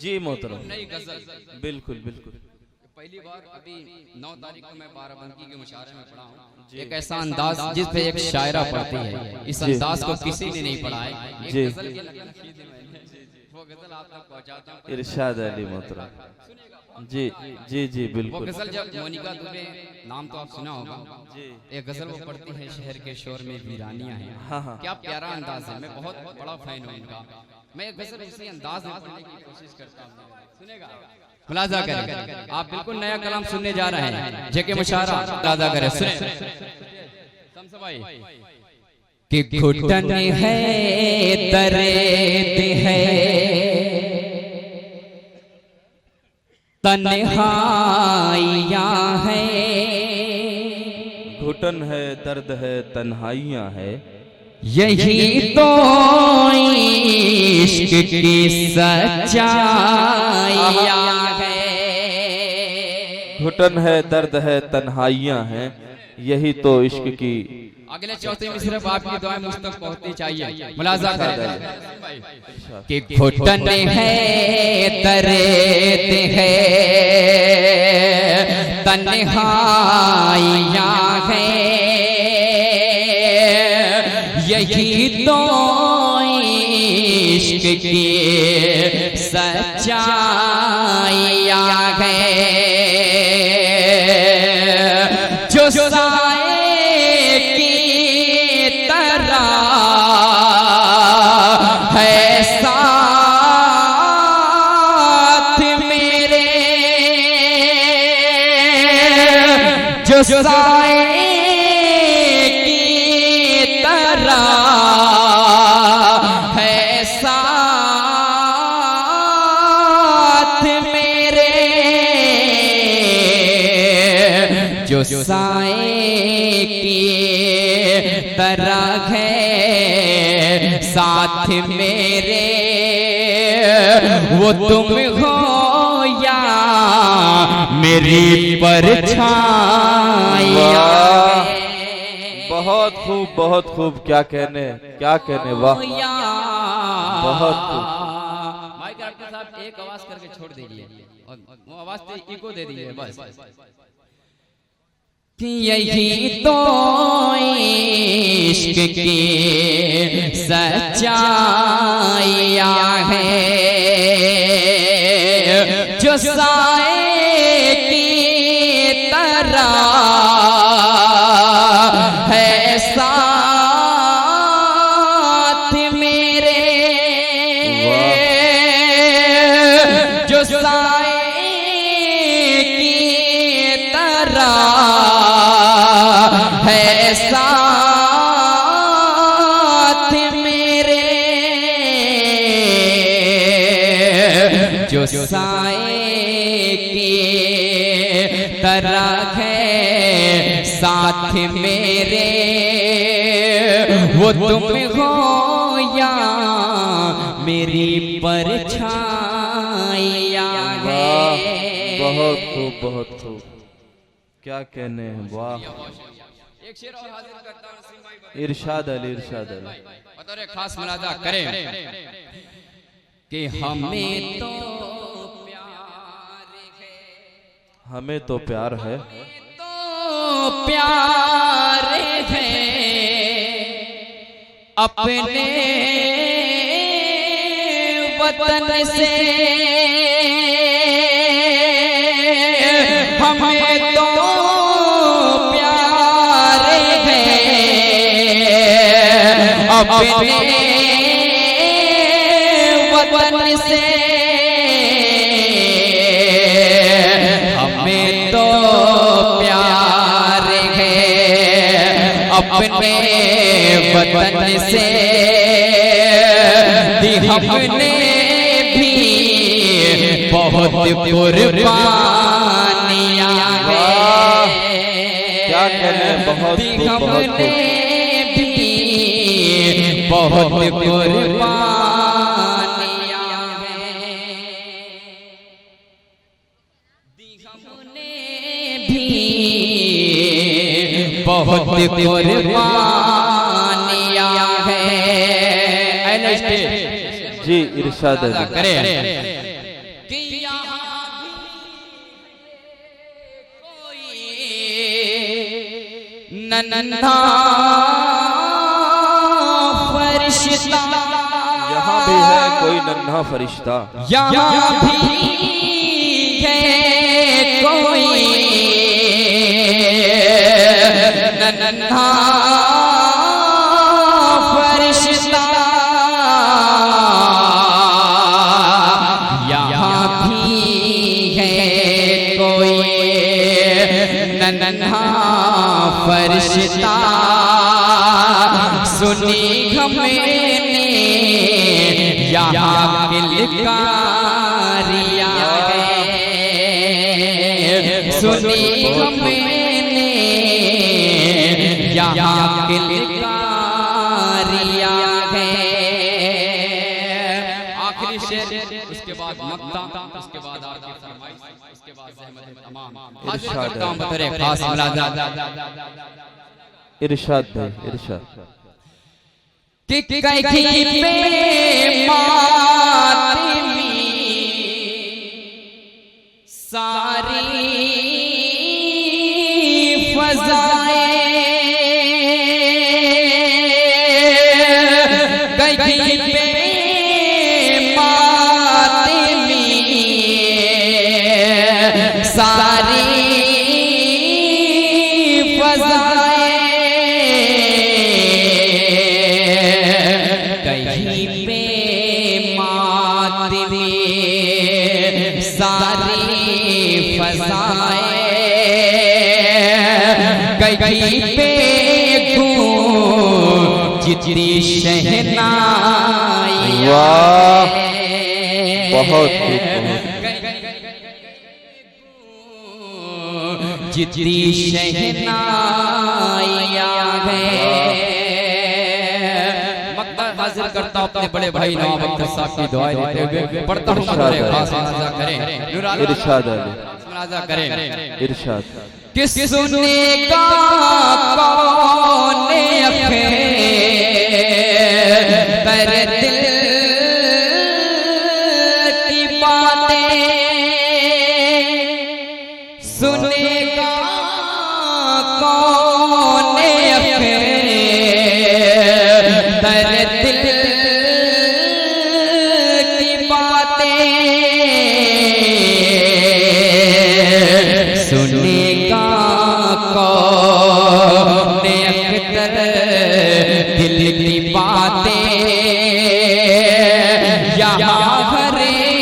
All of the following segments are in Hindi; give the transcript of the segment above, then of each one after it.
जी मोहतरम, नई गजल। बिल्कुल बिल्कुल। पहली बार अभी 9 तारीख को मैं बाराबंकी के मुशायरे में पढ़ा हूँ। एक ऐसा अंदाज जिस पे एक शायरा पढ़ती है, इस अंदाज को किसी ने नहीं पढ़ा है। एक जी। गजल की नकल की थी मैंने, वो गजल आप तक पहुंचाता हूं। इरशाद अली मोहतरम। जी जी जी वो बिल्कुल। गजल जब मोनिका दुबे, नाम तो आप सुना होगा, जी। एक गजल वो पढ़ती है, शहर के शोर में वीरानियां हैं। हाँ हाँ। क्या प्यारा अंदाज है, मैं बहुत बड़ा फैन हूँ इनका। मैं एक गजल इसी अंदाज में पढ़ने की कोशिश करता हूँ, सुनेगा? मुलाजा करें, आप बिल्कुल नया कलाम सुनने जा रहे हैं। जेके मुशायरा मुलाजा करें, सुने कि घुटन है दर्द है तन्हाइयां है, घुटन है, दर्द है, तन्हाइयां है, यही तो इश्क की सच्चाइयां है। घुटन है, दर्द है, तन्हाइयां हैं, यही तो इश्क की। अगले चौथे में सिर्फ आपकी दुआएं मुझ तक पहुंचनी चाहिए। मुलाजा करें कि घुटन है, दर्द है, तन्हाइयां है, यही तो इश्क की सच्चाइयां है। जो साए की तरह है साथ मेरे, जो साए की तरह है साथ मेरे, जो साए की तरह है साथ मेरे, वो तुम हो या मेरी परछाइयां। बहुत खूब, बहुत खूब। क्या कहने, क्या कहने, वाह, बहुत खूब। माइक आपके साथ एक आवाज करके छोड़ दीजिए और वो आवाज पे इको दे दीजिए बस। कि यही तो इश्क की सच्चाइयां है, जो साए की तरह है साथ मेरे, जो साए की तरह है साथ मेरे, जो साए की तरह है साथ मेरे, वो तुम हो या मेरी परछाइयां है। बहुत खूब, बहुत खूब। क्या कहने हैं, वाह। एक शेर और हाजिर करता हूं नसीम भाई। इरशाद अली, इरशाद अली। बतौर खास मुलाजा करें कि हमें तो प्यार है, हमें तो प्यार है, तो प्यार है अपने वतन से, हमें तो प्यार है अपने वतन से, हमें तो प्यार है अपने वतन से, हमने भी बहुत कुर्बानियां हैं। क्या कहने, बहुत खूब, बहुत खूब। भी बहुत कुर्बानियां हैं, हमने भी बहुत कुर्बानियां हैं। जी इरशाद अली। करें नन्हा फरिश्ता, यहाँ भी है कोई नन्हा फरिश्ता, यहाँ भी है कोई नन्हा फरिश्ता, यहाँ भी है कोई नन्हा फरिश्ता। सुनी हमने यहाँ किलकारियाँ है, सुनी हमने यहाँ किलकारियाँ है। आखिरी शेर, उसके बाद मक्ता, उसके बाद आपकी फरमाइश, उसके बाद ज़हमत तमाम। हाजिर करता हूं बतौर खास मुलाज़ा। इरशाद भाई इरशाद। कि कहीं पे मातमी सारी फज़ाएं, कहीं पे मातमी सारी फज़ाएं, कहीं पे मातमी सारी फज़ाएं, कहीं पे गूंजती शहनाइयाँ। वाह बहुत जितनी शहनाइयाँ हैं। मकबरा हाजिर करता हूं अपने बड़े भाई नवाब अख्तर साहब की दुआएं देते हुए, पढ़ता हूं बड़े खास मुलाज़ा करें, इरशाद मुलाज़ा करें। इरशाद। कि सुनेगा कौन अख्तर दिल की बातें, सुनेगा कौन अख्तर दिल की बातें, सुनेगा कौन अख्तर दिल की बातें, यहाँ हर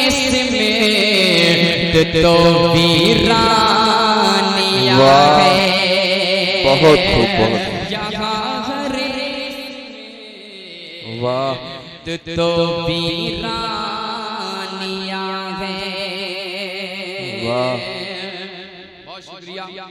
इसमें तो वीरानियाँ है। बहुत खूब बहुत यहाँ हर वाह तो वीरानियाँ